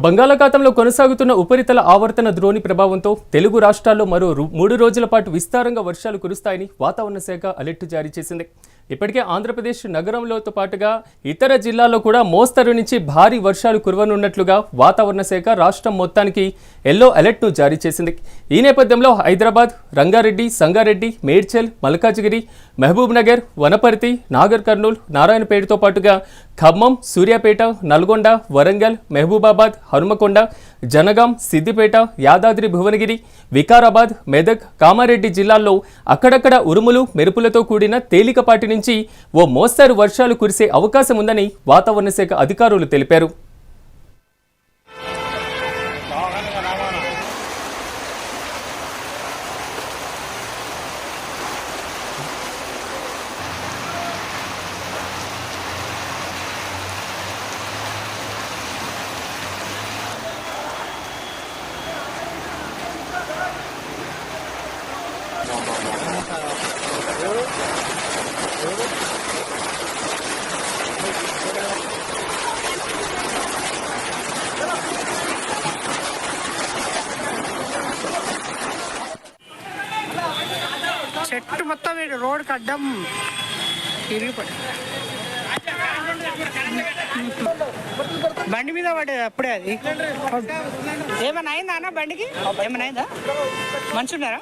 బంగాళాఖాతంలో కొనసాగుతున్న ఉపరితల ఆవర్తన ద్రోణి ప్రభావంతో తెలుగు రాష్ట్రాల్లో మరో 3 రోజుల పాటు విస్తారంగా వర్షాలు కురుస్తాయని వాతావరణ శాఖ అలర్ట్ జారీ చేసింది. ఇప్పటికే ఆంధ్రప్రదేశ్ నగరంలోతో పాటుగా ఇతర జిల్లాల్లో కూడా మోస్తరు నుంచి భారీ వర్షాలు కురవనున్నట్లుగా వాతావరణ శాఖ రాష్ట్రం మొత్తానికి ఎల్లో అలర్ట్ను జారీ చేసింది. ఈ నేపథ్యంలో హైదరాబాద్, రంగారెడ్డి, సంగారెడ్డి, మేడ్చల్, మల్కాజిగిరి, మహబూబ్ నగర్, వనపర్తి, నాగర్ కర్నూల్, నారాయణపేటతో పాటుగా ఖమ్మం, సూర్యాపేట, నల్గొండ, వరంగల్, మహబూబాబాద్, హనుమకొండ, జనగాం, సిద్దిపేట, యాదాద్రి భువనగిరి, వికారాబాద్, మెదక్, కామారెడ్డి జిల్లాల్లో అక్కడక్కడ ఉరుములు, మెరుపులతో కూడిన తేలికపాటి నుంచి ఓ మోస్తరు వర్షాలు కురిసే అవకాశం ఉందని వాతావరణ శాఖ అధికారులు తెలిపారు. చెట్టు మొత్తం రోడ్ అడ్డం తిరిగిపడి బండి మీద పడేది అప్పుడే. అది ఏమైనా అయిందా అన్న? బండికి ఏమైనా అయిందా? మంచి ఉన్నారా?